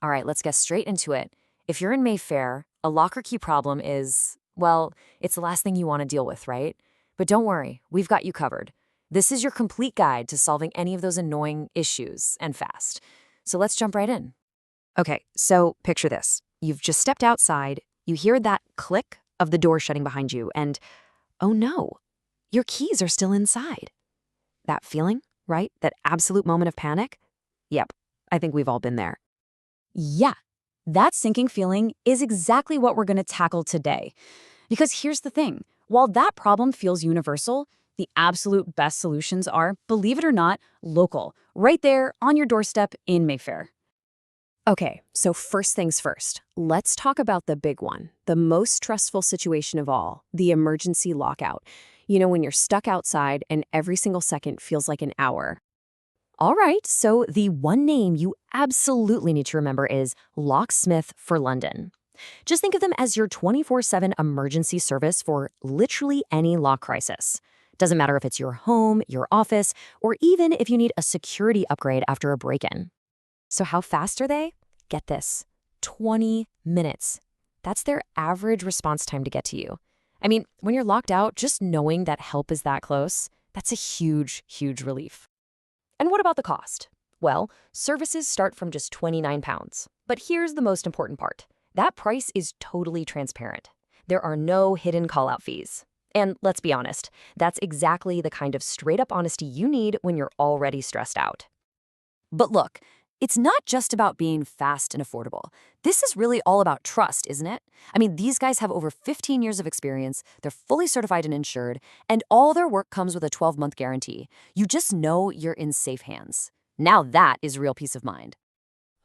All right, let's get straight into it. If you're in Mayfair, a locker key problem is, well, it's the last thing you want to deal with, right? But don't worry, we've got you covered. This is your complete guide to solving any of those annoying issues, and fast. So let's jump right in. Okay, so picture this. You've just stepped outside, you hear that click of the door shutting behind you, and oh no, your keys are still inside. That feeling, right? That absolute moment of panic? Yep, I think we've all been there. Yeah, that sinking feeling is exactly what we're going to tackle today. Because here's the thing, while that problem feels universal, the absolute best solutions are, believe it or not, local, right there on your doorstep in Mayfair. Okay, so first things first, let's talk about the big one, the most stressful situation of all, the emergency lockout. You know, when you're stuck outside and every single second feels like an hour. All right, so the one name you absolutely need to remember is Locksmith for London. Just think of them as your 24/7 emergency service for literally any lock crisis. Doesn't matter if it's your home, your office, or even if you need a security upgrade after a break-in. So how fast are they? Get this, 20 minutes. That's their average response time to get to you. I mean, when you're locked out, just knowing that help is that close, that's a huge, huge relief. And what about the cost? Well, services start from just £29. But here's the most important part. That price is totally transparent. There are no hidden call-out fees. And let's be honest, that's exactly the kind of straight-up honesty you need when you're already stressed out. But look, it's not just about being fast and affordable. This is really all about trust, isn't it? I mean, these guys have over 15 years of experience, they're fully certified and insured, and all their work comes with a 12-month guarantee. You just know you're in safe hands. Now that is real peace of mind.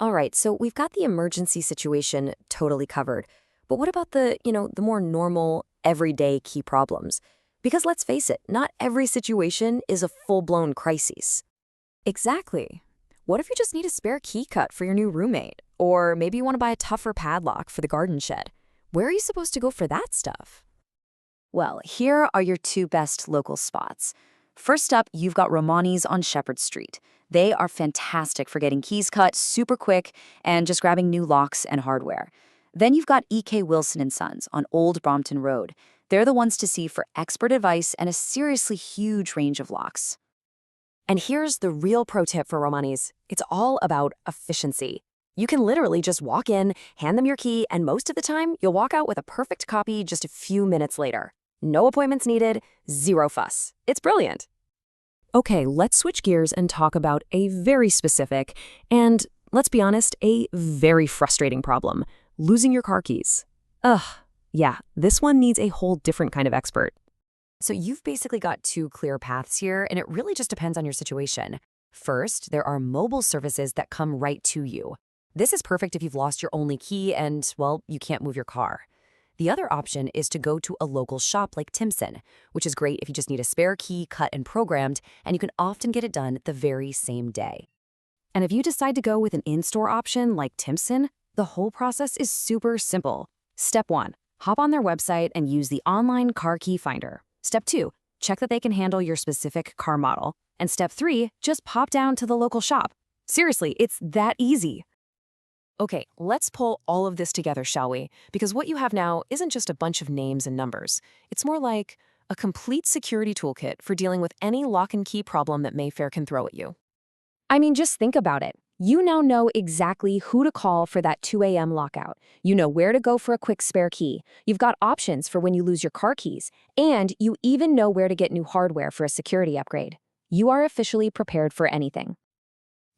All right, so we've got the emergency situation totally covered. But what about the more normal, everyday key problems? Because let's face it, not every situation is a full-blown crisis. Exactly. What if you just need a spare key cut for your new roommate? Or maybe you want to buy a tougher padlock for the garden shed. Where are you supposed to go for that stuff? Well, here are your two best local spots. First up, you've got Romani's on Shepherd Street. They are fantastic for getting keys cut super quick and just grabbing new locks and hardware. Then you've got E.K. Wilson & Sons on Old Brompton Road. They're the ones to see for expert advice and a seriously huge range of locks. And here's the real pro tip for Romani's. It's all about efficiency. You can literally just walk in, hand them your key, and most of the time, you'll walk out with a perfect copy just a few minutes later. No appointments needed, zero fuss. It's brilliant. Okay, let's switch gears and talk about a very specific and, let's be honest, a very frustrating problem: losing your car keys. Ugh, yeah, this one needs a whole different kind of expert. So you've basically got two clear paths here, and it really just depends on your situation. First, there are mobile services that come right to you. This is perfect if you've lost your only key and, well, you can't move your car. The other option is to go to a local shop like Timson, which is great if you just need a spare key cut and programmed, and you can often get it done the very same day. And if you decide to go with an in-store option like Timson, the whole process is super simple. Step 1, hop on their website and use the online car key finder. Step 2, check that they can handle your specific car model. And step 3, just pop down to the local shop. Seriously, it's that easy. Okay, let's pull all of this together, shall we? Because what you have now isn't just a bunch of names and numbers. It's more like a complete security toolkit for dealing with any lock and key problem that Mayfair can throw at you. I mean, just think about it. You now know exactly who to call for that 2 a.m. lockout. You know where to go for a quick spare key. You've got options for when you lose your car keys. And you even know where to get new hardware for a security upgrade. You are officially prepared for anything.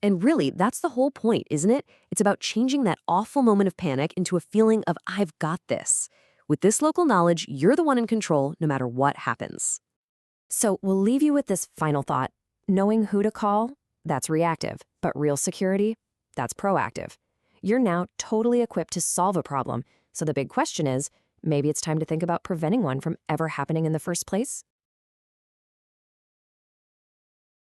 And really, that's the whole point, isn't it? It's about changing that awful moment of panic into a feeling of, I've got this. With this local knowledge, you're the one in control no matter what happens. So we'll leave you with this final thought. Knowing who to call, that's reactive, but real security, that's proactive. You're now totally equipped to solve a problem, so the big question is, maybe it's time to think about preventing one from ever happening in the first place?